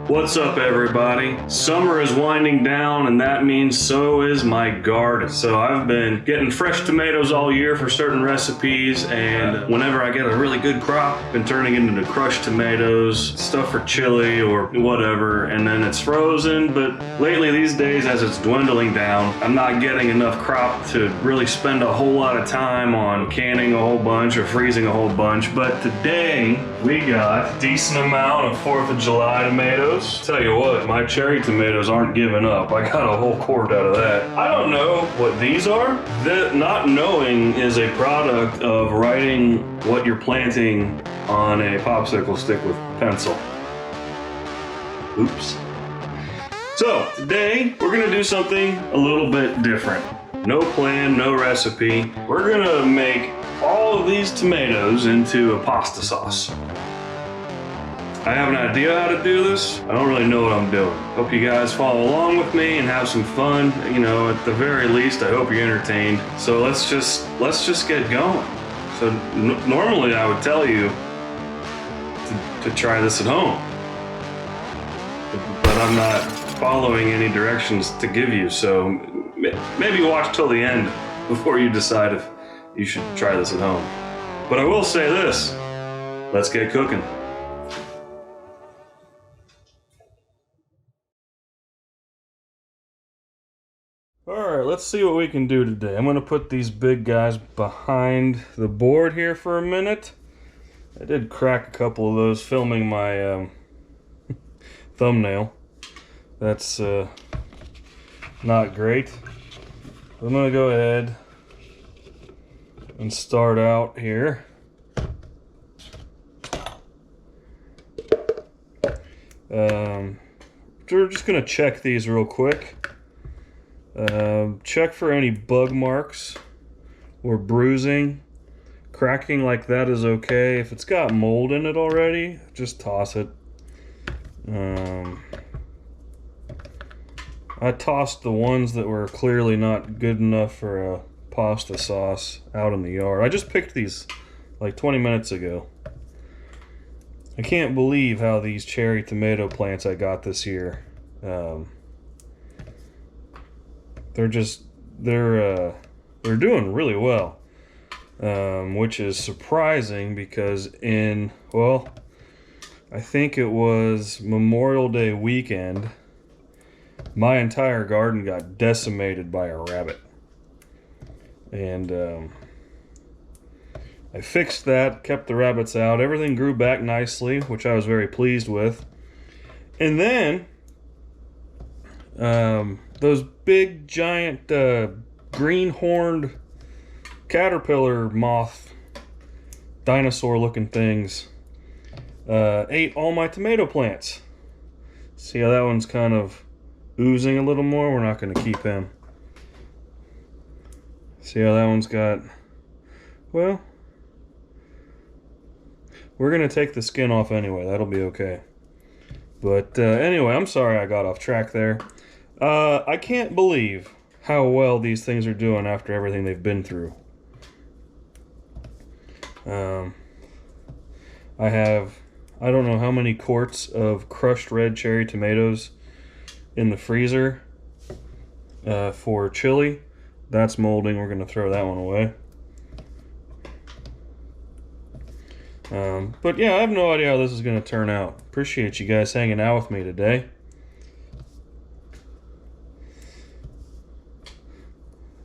What's up, everybody? Summer is winding down, and that means so is my garden. So I've been getting fresh tomatoes all year for certain recipes, and whenever I get a really good crop, I've been turning it into crushed tomatoes, stuff for chili or whatever, and then it's frozen. But lately, these days, as it's dwindling down, I'm not getting enough crop to really spend a whole lot of time on canning a whole bunch or freezing a whole bunch. But today, we got a decent amount of 4th of July tomatoes. Tell you what, my cherry tomatoes aren't giving up. I got a whole quart out of that. I don't know what these are. Not knowing is a product of writing what you're planting on a popsicle stick with pencil. Oops. So today we're gonna do something a little bit different. No plan, no recipe. We're gonna make all of these tomatoes into a pasta sauce. I have an idea how to do this. I don't really know what I'm doing. Hope you guys follow along with me and have some fun. You know, at the very least, I hope you're entertained. So let's just get going. So normally I would tell you to try this at home, but I'm not following any directions to give you. So maybe watch till the end before you decide if you should try this at home. But I will say this, let's get cooking. Alright, let's see what we can do today. I'm going to put these big guys behind the board here for a minute. I did crack a couple of those filming my thumbnail. That's not great. I'm going to go ahead and start out here. We're just going to check these real quick. Check for any bug marks or bruising. Cracking like that is okay. If it's got mold in it already, just toss it. I tossed the ones that were clearly not good enough for a pasta sauce out in the yard. I just picked these like 20 minutes ago. I can't believe how these cherry tomato plants I got this year, they're doing really well, which is surprising because I think it was Memorial Day weekend, my entire garden got decimated by a rabbit, and I fixed that, kept the rabbits out, everything grew back nicely, which I was very pleased with. And then those big giant green-horned caterpillar moth dinosaur looking things ate all my tomato plants. See how that one's kind of oozing a little more? We're not going to keep him. See how that one's got, well, we're going to take the skin off anyway. That'll be okay. But anyway, I'm sorry I got off track there. I can't believe how well these things are doing after everything they've been through. I don't know how many quarts of crushed red cherry tomatoes in the freezer for chili. That's molding. We're going to throw that one away. But yeah, I have no idea how this is going to turn out. Appreciate you guys hanging out with me today.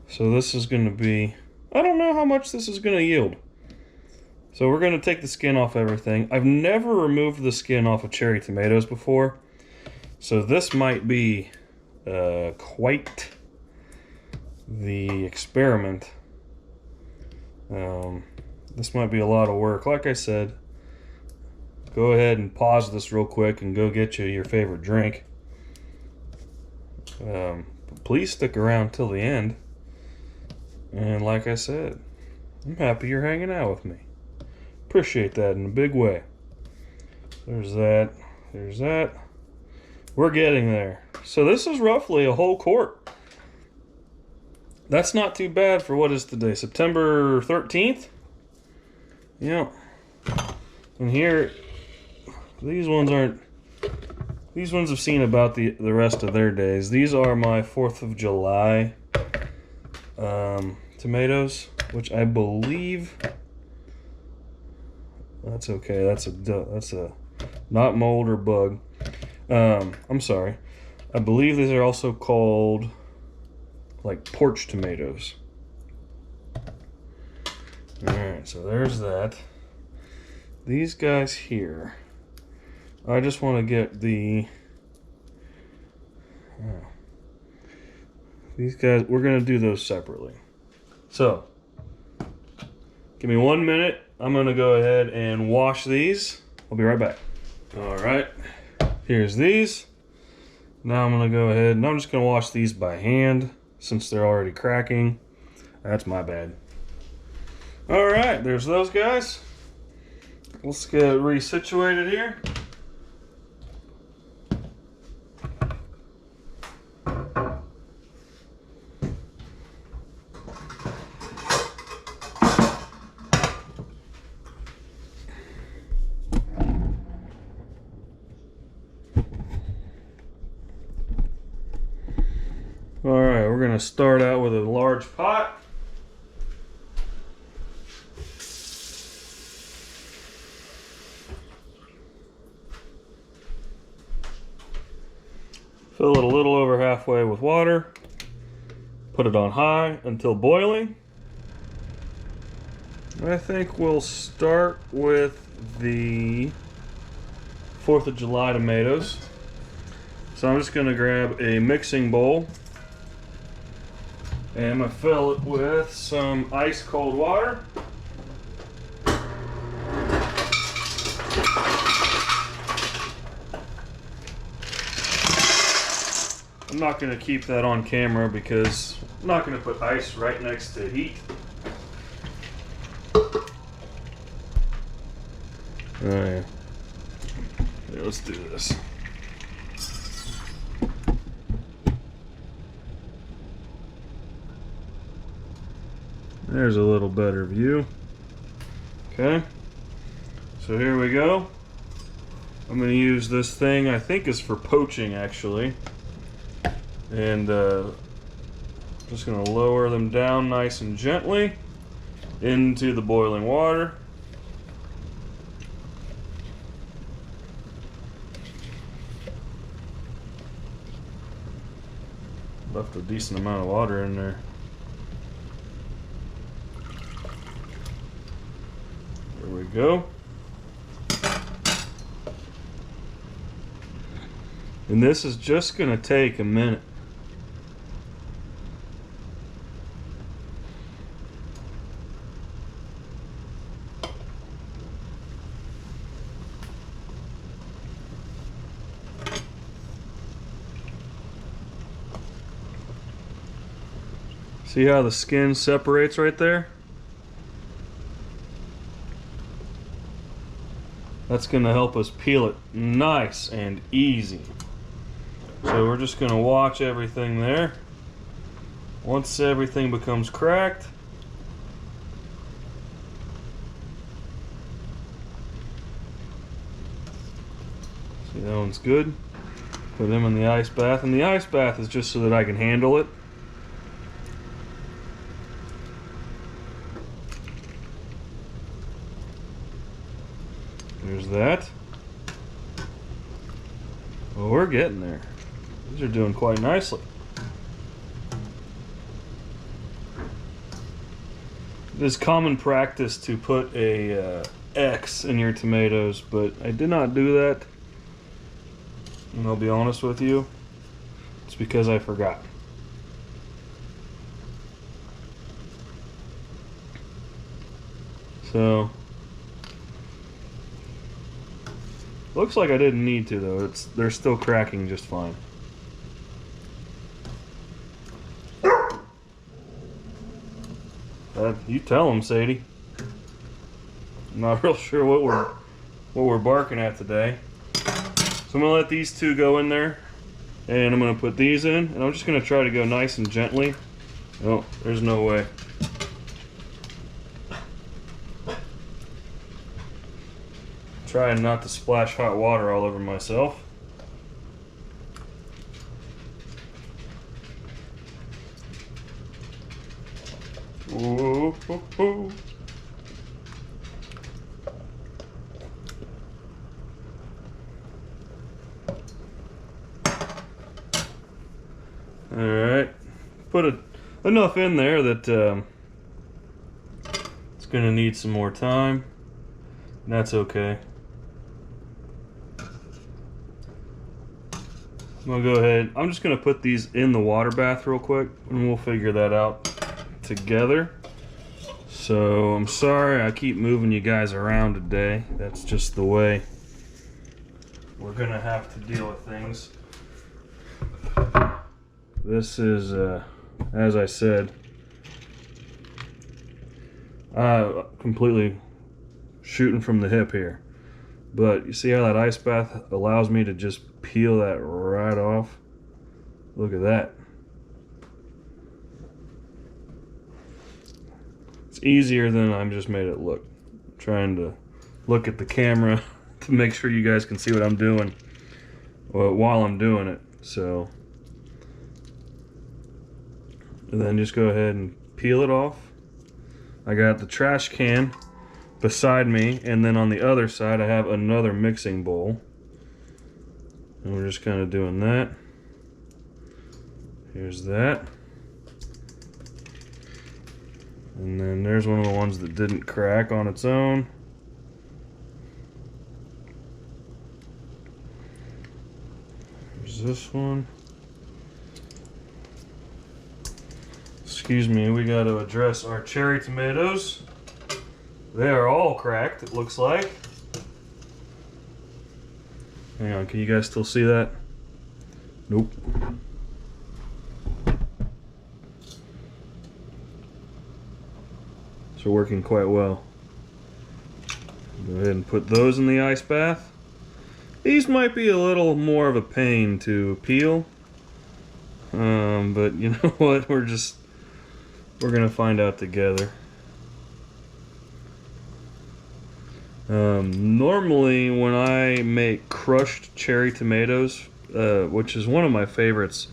So this is going to be, I don't know how much this is going to yield. So we're going to take the skin off everything. I've never removed the skin off of cherry tomatoes before. So this might be quite the experiment. This might be a lot of work. Like I said, go ahead and pause this real quick and go get you your favorite drink. Please stick around till the end. And like I said, I'm happy you're hanging out with me. Appreciate that in a big way. There's that. There's that. We're getting there. So this is roughly a whole quart. That's not too bad for what is today, September 13th? Yeah. And here, these ones aren't these ones have seen about the rest of their days. These are my 4th of July tomatoes, which I believe, that's okay. That's a not mold or bug. I'm sorry. I believe these are also called like porch tomatoes. All right, so there's that. These guys here, I just want to get these guys, we're going to do those separately. So, give me 1 minute. I'm going to go ahead and wash these. I'll be right back. All right, here's these. Now I'm going to go ahead and I'm just going to wash these by hand since they're already cracking. That's my bad. All right, there's those guys. Let's get resituated here. All right, we're gonna start out with a large pot. Fill it a little over halfway with water. Put it on high until boiling. I think we'll start with the 4th of July tomatoes. So I'm just gonna grab a mixing bowl and I'm gonna fill it with some ice cold water. I'm not going to keep that on camera because I'm not going to put ice right next to heat. Alright, let's do this. There's a little better view. Okay, so here we go. I'm going to use this thing, I think is for poaching actually. And just going to lower them down nice and gently into the boiling water. Left a decent amount of water in there. There we go. And this is just going to take a minute. See how the skin separates right there? That's going to help us peel it nice and easy. So we're just going to watch everything there. Once everything becomes cracked, see, that one's good. Put them in the ice bath, and the ice bath is just so that I can handle it. There's that. Well, we're getting there. These are doing quite nicely. It is common practice to put a X in your tomatoes, but I did not do that. And I'll be honest with you, it's because I forgot. So, looks like I didn't need to though. They're still cracking just fine. You tell them, Sadie. I'm not real sure what we're barking at today. So I'm gonna let these two go in there, and I'm gonna put these in, and I'm just gonna try to go nice and gently. Oh, there's no way. Trying not to splash hot water all over myself. Whoa, whoa, whoa. All right, put enough in there that it's gonna need some more time. And that's okay. I'm gonna go ahead. I'm just gonna put these in the water bath real quick, and we'll figure that out together. So I'm sorry I keep moving you guys around today. That's just the way we're gonna have to deal with things. This is, as I said, completely shooting from the hip here. But you see how that ice bath allows me to just peel that right off? Look at that. It's easier than I just made it look. I'm trying to look at the camera to make sure you guys can see what I'm doing while I'm doing it. So, and then just go ahead and peel it off. I got the trash can beside me, and then on the other side I have another mixing bowl. And we're just kind of doing that. Here's that. And then there's one of the ones that didn't crack on its own. There's this one. Excuse me, we got to address our cherry tomatoes. They are all cracked, it looks like. Hang on, can you guys still see that? Nope. So working quite well. Go ahead and put those in the ice bath. These might be a little more of a pain to peel. But you know what, we're gonna find out together. Normally when I make crushed cherry tomatoes, which is one of my favorites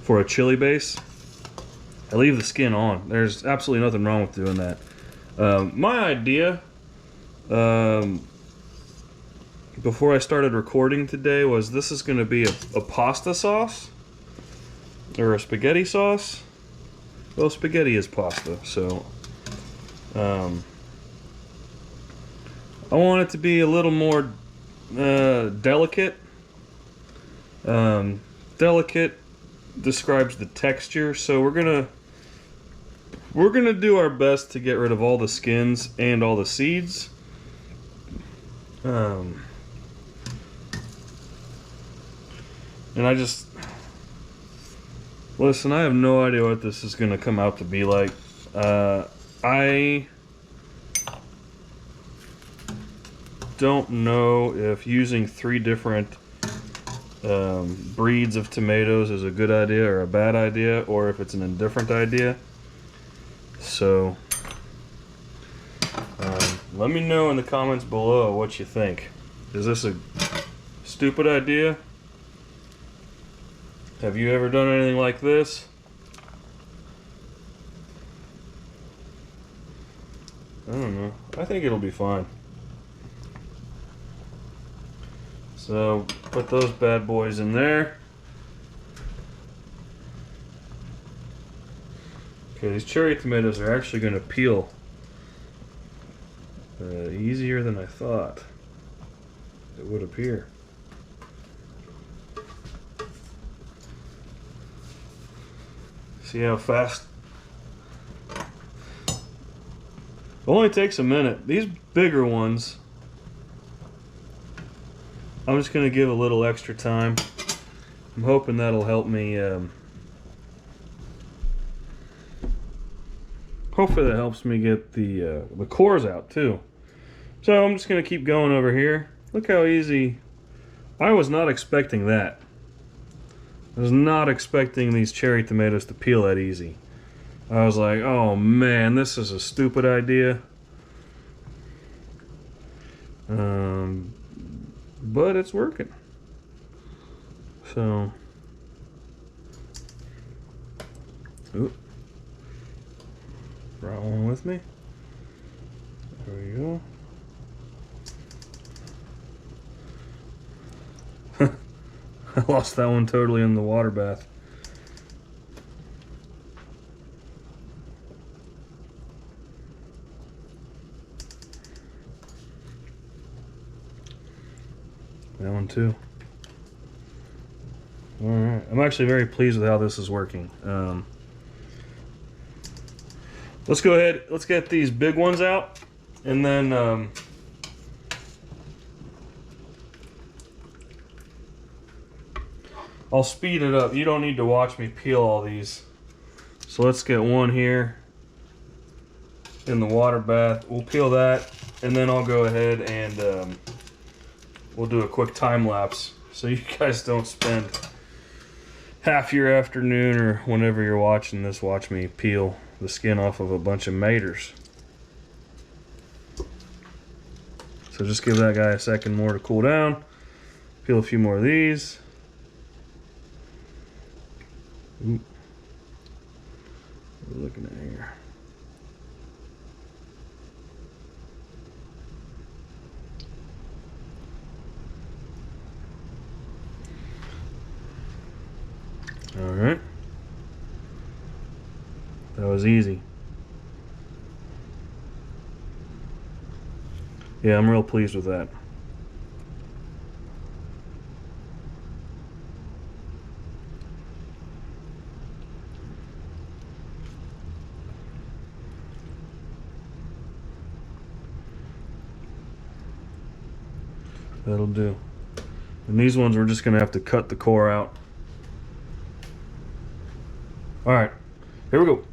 for a chili base, I leave the skin on. There's absolutely nothing wrong with doing that. My idea, before I started recording today, was this is going to be a pasta sauce or a spaghetti sauce. Well, spaghetti is pasta, so I want it to be a little more delicate. Delicate describes the texture, so we're gonna do our best to get rid of all the skins and all the seeds. And I just listen. I have no idea what this is gonna come out to be like. I don't know if using 3 different breeds of tomatoes is a good idea or a bad idea, or if it's an indifferent idea. So let me know in the comments below what you think. Is this a stupid idea? Have you ever done anything like this? I don't know. I think it'll be fine. So put those bad boys in there. Okay, these cherry tomatoes are actually going to peel easier than I thought it would appear. See how fast? It only takes a minute. These bigger ones, I'm just going to give a little extra time. I'm hoping that'll help me. Hopefully that helps me get the cores out too. So I'm just going to keep going over here. Look how easy. I was not expecting that. I was not expecting these cherry tomatoes to peel that easy. I was like, oh man, this is a stupid idea. But it's working. So, Brought one with me. There we go. I lost that one totally in the water bath. That one too. All right, I'm actually very pleased with how this is working. Let's go ahead, let's get these big ones out, and then I'll speed it up. You don't need to watch me peel all these. So let's get one here in the water bath. We'll peel that, and then I'll go ahead and we'll do a quick time lapse so you guys don't spend half your afternoon or whenever you're watching this, watch me peel the skin off of a bunch of maters. So just give that guy a second more to cool down. Peel a few more of these. Ooh. What are we looking at here? All right. That was easy. Yeah, I'm real pleased with that. That'll do. And these ones we're just gonna have to cut the core out. All right, here we go.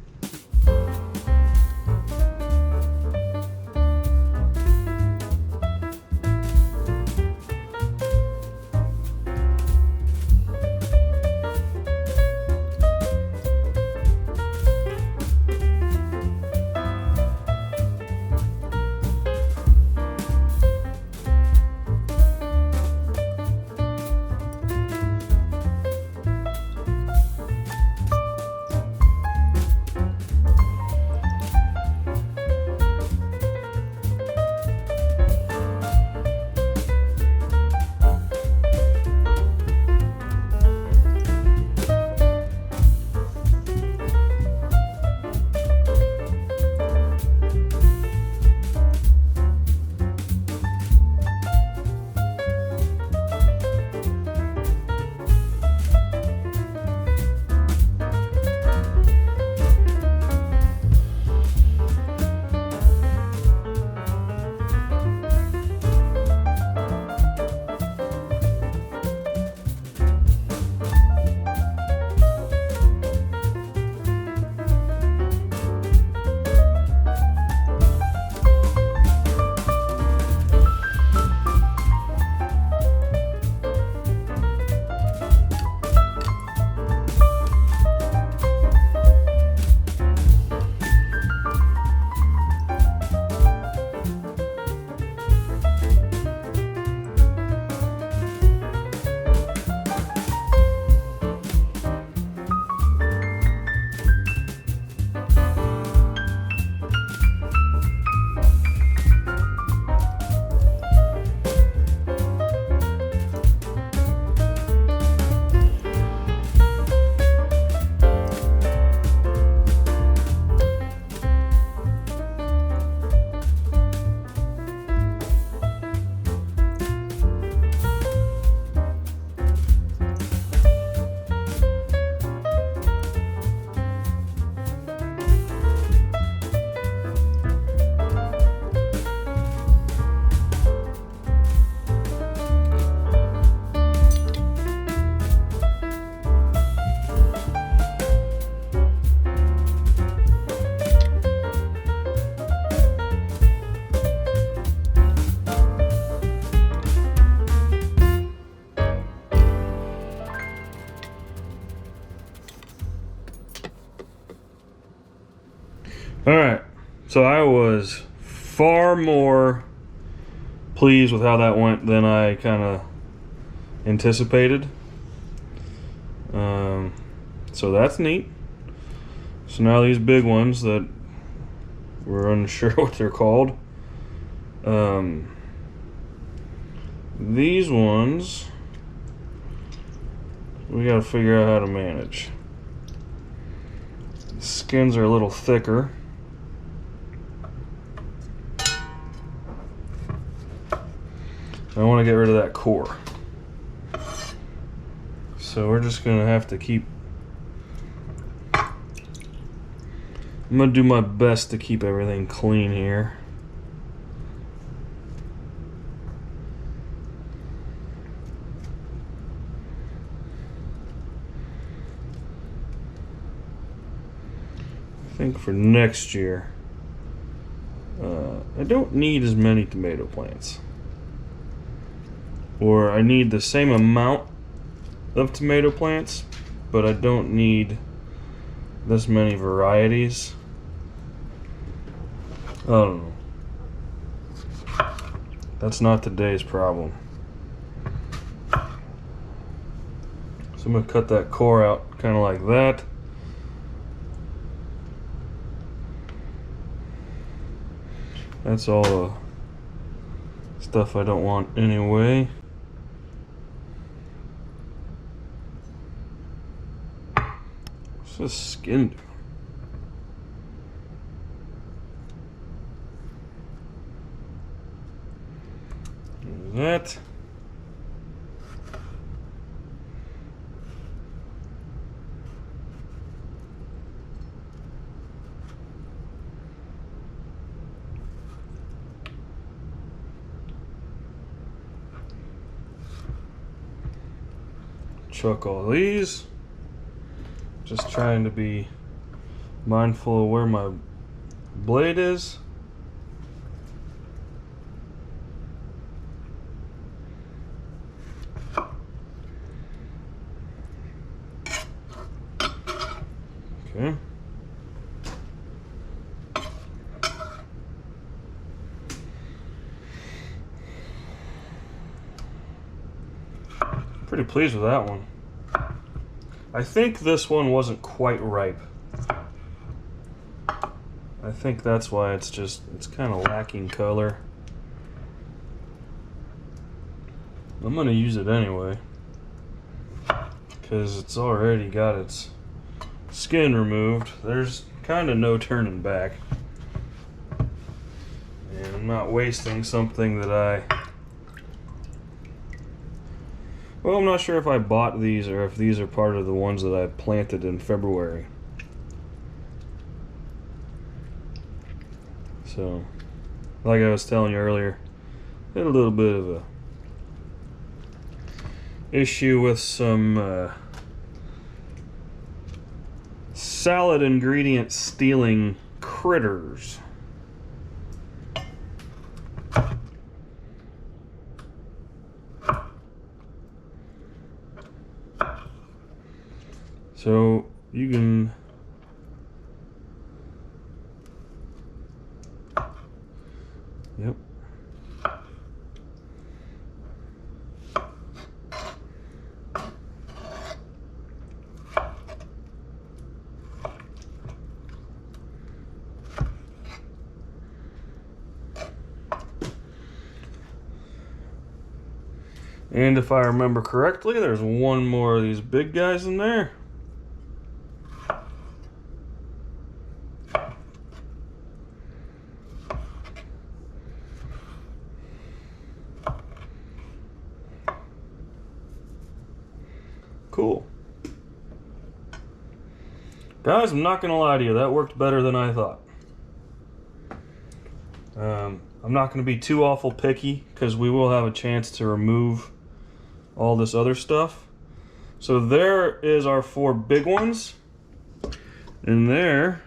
All right, so I was far more pleased with how that went than I kind of anticipated. So that's neat. So now these big ones that We're unsure what they're called. These ones, we gotta figure out how to manage. The skins are a little thicker. I want to get rid of that core. So we're just gonna have to keep, I'm gonna do my best to keep everything clean here. I think for next year, I don't need as many tomato plants. Or I need the same amount of tomato plants, but I don't need this many varieties. I don't know. That's not today's problem. So I'm gonna cut that core out kind of like that. That's all the stuff I don't want anyway. What's this skin do? There's that. Chuck all these. Just trying to be mindful of where my blade is. Okay. Pretty pleased with that one. I think this one wasn't quite ripe. I think that's why it's kind of lacking color. I'm gonna use it anyway, because it's already got its skin removed. There's kind of no turning back. And I'm not wasting something that well, I'm not sure if I bought these or if these are part of the ones that I planted in February. So, like I was telling you earlier, had a little bit of a issue with some salad ingredient stealing critters. So you can yep. And if I remember correctly, there's one more of these big guys in there. Cool. Guys, I'm not gonna lie to you, that worked better than I thought. I'm not gonna be too awful picky because we will have a chance to remove all this other stuff. So there is our 4 big ones, and there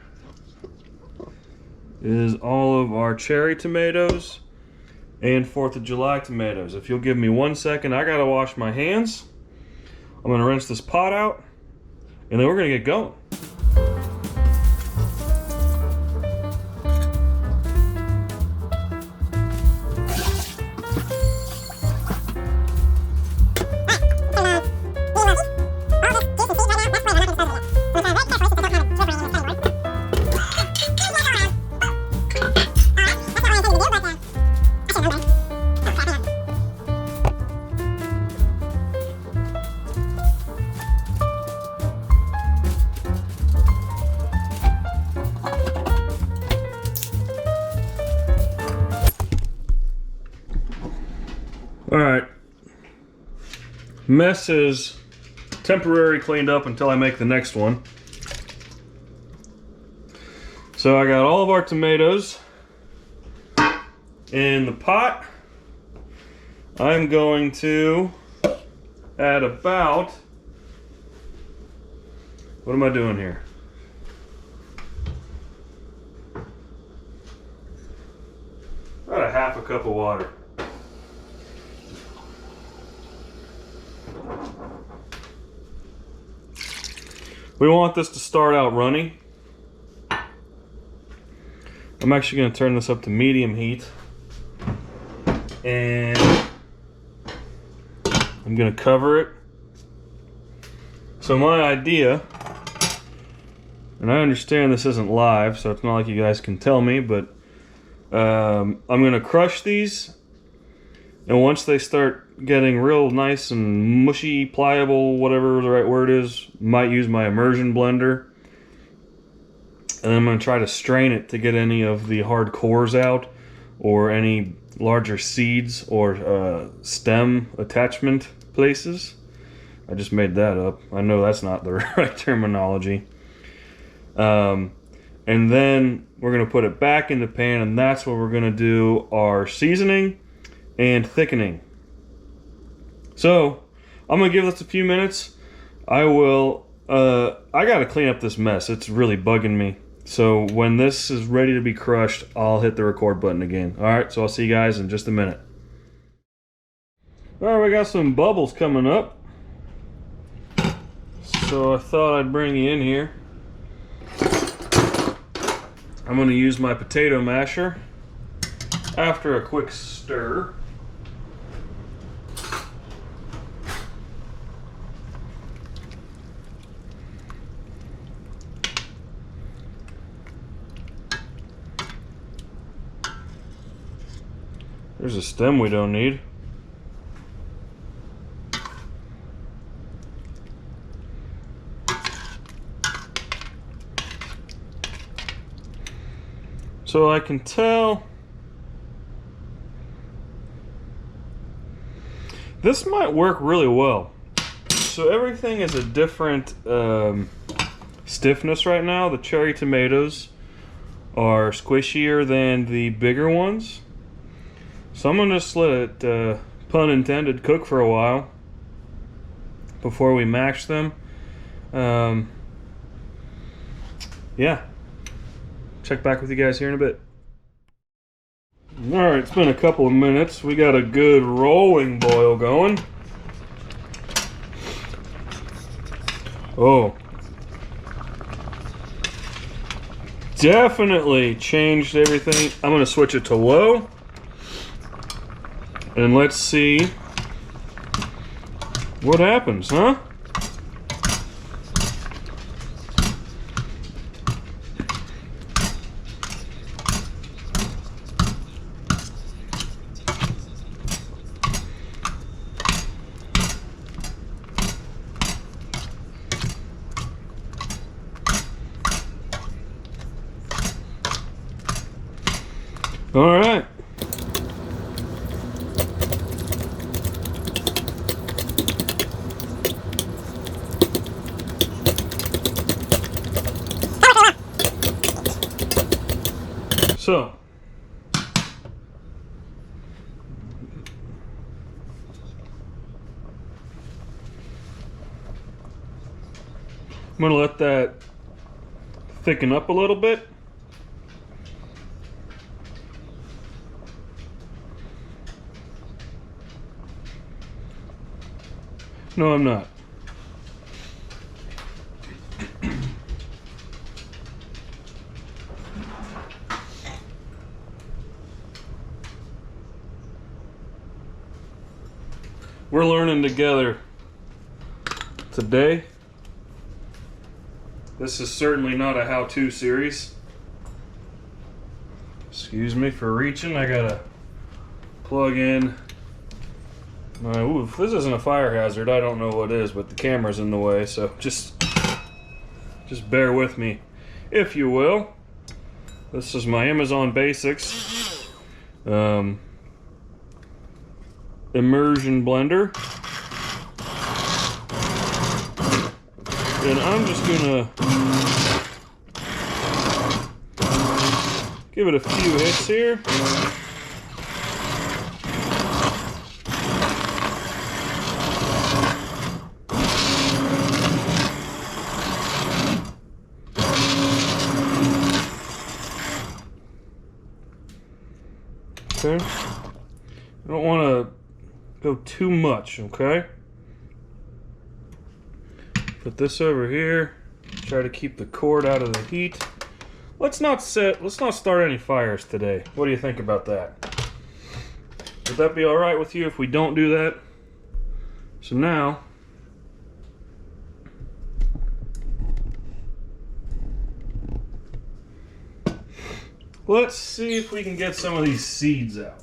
is all of our cherry tomatoes and 4th of July tomatoes. If you'll give me 1 second, I gotta wash my hands. I'm gonna rinse this pot out, and then we're gonna get going. mess is temporarily cleaned up until I make the next one. So I got all of our tomatoes in the pot. I'm going to add about, what am I doing here? About a half a cup of water. We want this to start out runny. I'm actually going to turn this up to medium heat. And I'm going to cover it. So my idea, and I understand this isn't live, so it's not like you guys can tell me, but I'm going to crush these, and once they start getting real nice and mushy, pliable, whatever the right word is, might use my immersion blender, and then I'm going to try to strain it to get any of the hard cores out, or any larger seeds or stem attachment places. I just made that up. I know that's not the right terminology. And then we're going to put it back in the pan, and that's where we're going to do our seasoning and thickening. So I'm going to give this a few minutes. I got to clean up this mess. It's really bugging me. So when this is ready to be crushed, I'll hit the record button again. Alright, so I'll see you guys in just a minute. Alright, we got some bubbles coming up. So I thought I'd bring you in here. I'm going to use my potato masher. After a quick stir, there's a stem we don't need. So I can tell this might work really well. So everything is a different stiffness right now. The cherry tomatoes are squishier than the bigger ones. So I'm gonna just let it, pun intended, cook for a while before we mash them. Yeah. Check back with you guys here in a bit. Alright, it's been a couple of minutes. We got a good rolling boil going. Oh. Definitely changed everything. I'm gonna switch it to low. And let's see what happens, huh? All right. So, I'm going to let that thicken up a little bit. No, I'm not. We're learning together today. This is certainly not a how-to series. Excuse me for reaching. I gotta plug in. Ooh, if this isn't a fire hazard, I don't know what is, but the camera's in the way, so just bear with me, if you will. This is my Amazon Basics immersion blender. And I'm just gonna give it a few hits here. Okay. I don't want to go too much, okay? Put this over here. Try to keep the cord out of the heat. Let's not start any fires today. What do you think about that? Would that be all right with you if we don't do that? So now, let's see if we can get some of these seeds out.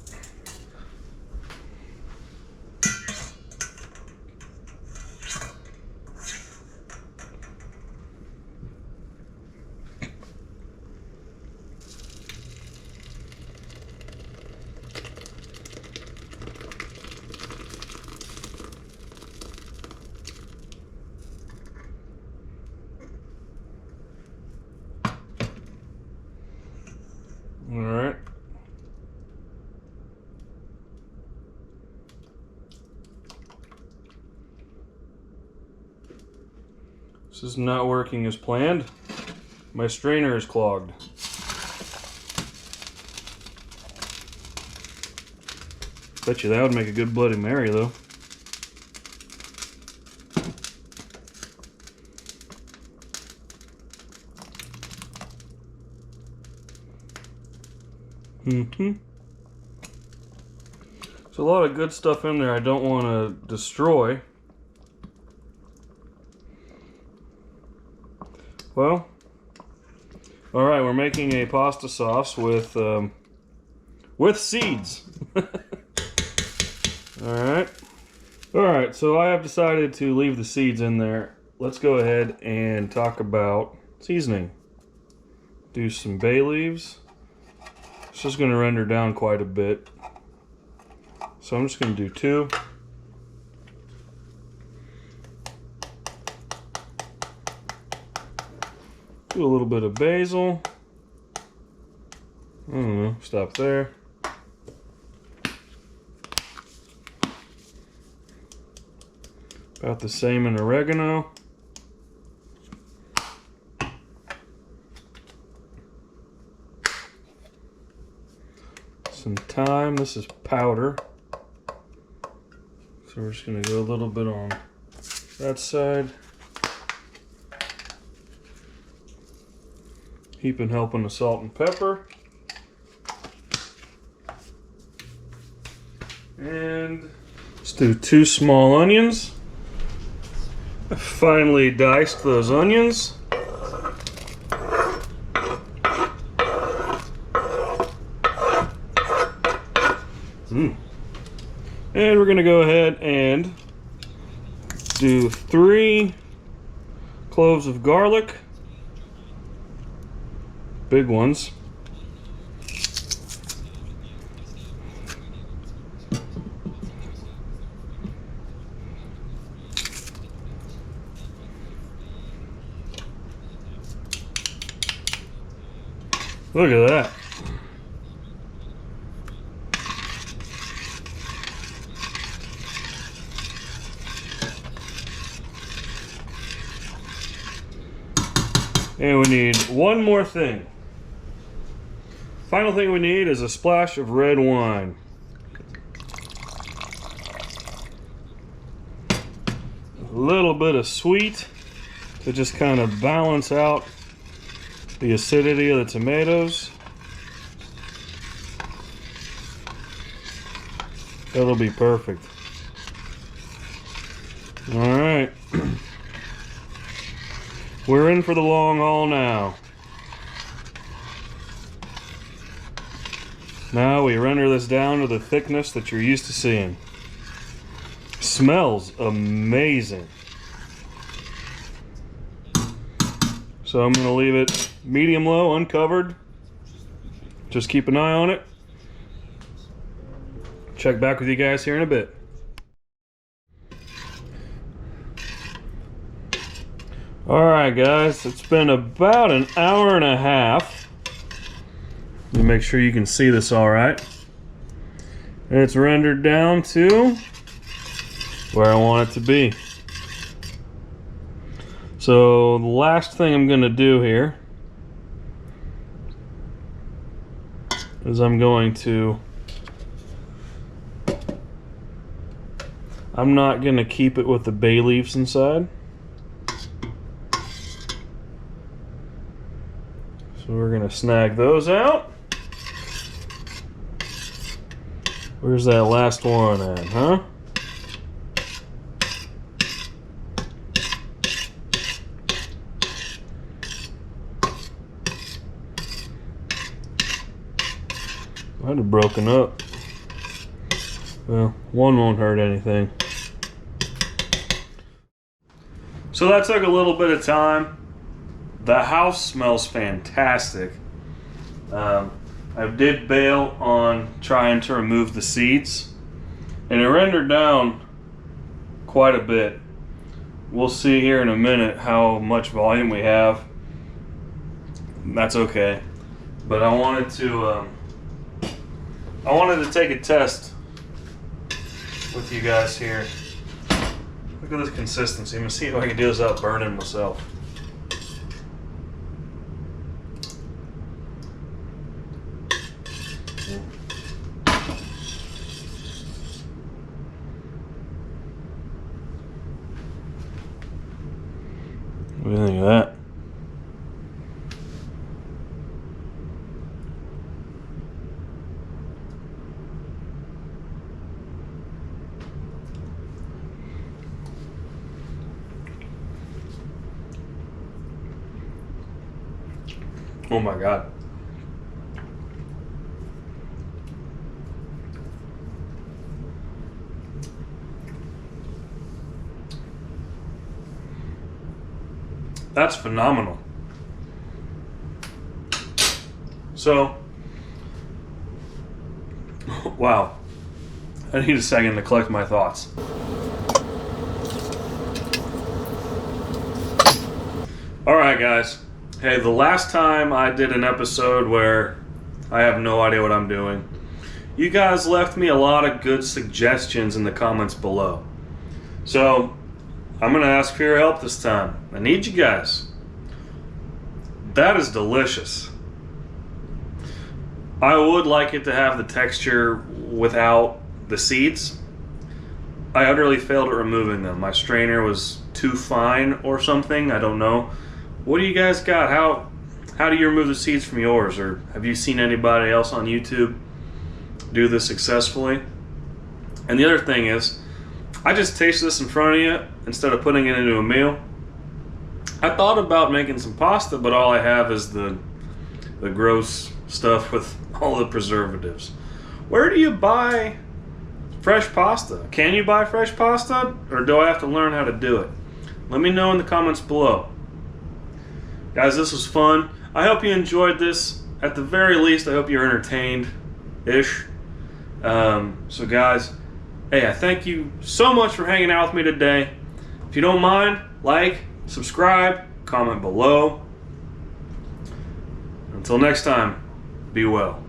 All right. This is not working as planned. My strainer is clogged. Bet you that would make a good Bloody Mary, though. There's a lot of good stuff in there I don't want to destroy. Well, alright, we're making a pasta sauce with seeds. Alright, so I have decided to leave the seeds in there. Let's go ahead and talk about seasoning. Do some bay leaves. It's just going to render down quite a bit. So I'm just going to do 2. Do a little bit of basil. I don't know, stop there. About the same in oregano. Some thyme. This is powder. So we're just going to go a little bit on that side. Heaping helping the salt and pepper. And let's do 2 small onions. I finally diced those onions. And we're going to go ahead and do 3 cloves of garlic. Big ones. Look at that. And we need one more thing. Final thing we need is a splash of red wine. A little bit of sweet to just kind of balance out the acidity of the tomatoes. That'll be perfect. All right. We're in for the long haul now. Now we render this down to the thickness that you're used to seeing. Smells amazing. So I'm going to leave it medium low, uncovered. Just keep an eye on it. Check back with you guys here in a bit. Alright guys, it's been about an hour and a half. Let me make sure you can see this alright. And it's rendered down to where I want it to be. So the last thing I'm going to do here is I'm not going to keep it with the bay leaves inside. So we're going to snag those out. Where's that last one at, huh? Might have broken up. Well, one won't hurt anything. So that took a little bit of time. The house smells fantastic. I did bail on trying to remove the seeds, and it rendered down quite a bit. We'll see here in a minute how much volume we have. That's okay. But I wanted to take a test with you guys here. Look at this consistency. I'm gonna see if I can do this without burning myself. What do you think of that? Oh my God. That's phenomenal. So, wow. I need a second to collect my thoughts. Alright guys. Hey, the last time I did an episode where I have no idea what I'm doing, you guys left me a lot of good suggestions in the comments below. So, I'm going to ask for your help this time. I need you guys. That is delicious. I would like it to have the texture without the seeds. I utterly failed at removing them. My strainer was too fine or something. I don't know. What do you guys got? How do you remove the seeds from yours? Or have you seen anybody else on YouTube do this successfully? And the other thing is, I just tasted this in front of you instead of putting it into a meal. I thought about making some pasta, but all I have is the gross stuff with all the preservatives. Where do you buy fresh pasta? Can you buy fresh pasta, or do I have to learn how to do it? Let me know in the comments below. Guys, this was fun. I hope you enjoyed this. At the very least, I hope you're entertained-ish. So guys, hey, I thank you so much for hanging out with me today. If you don't mind, like, subscribe, comment below. Until next time, be well.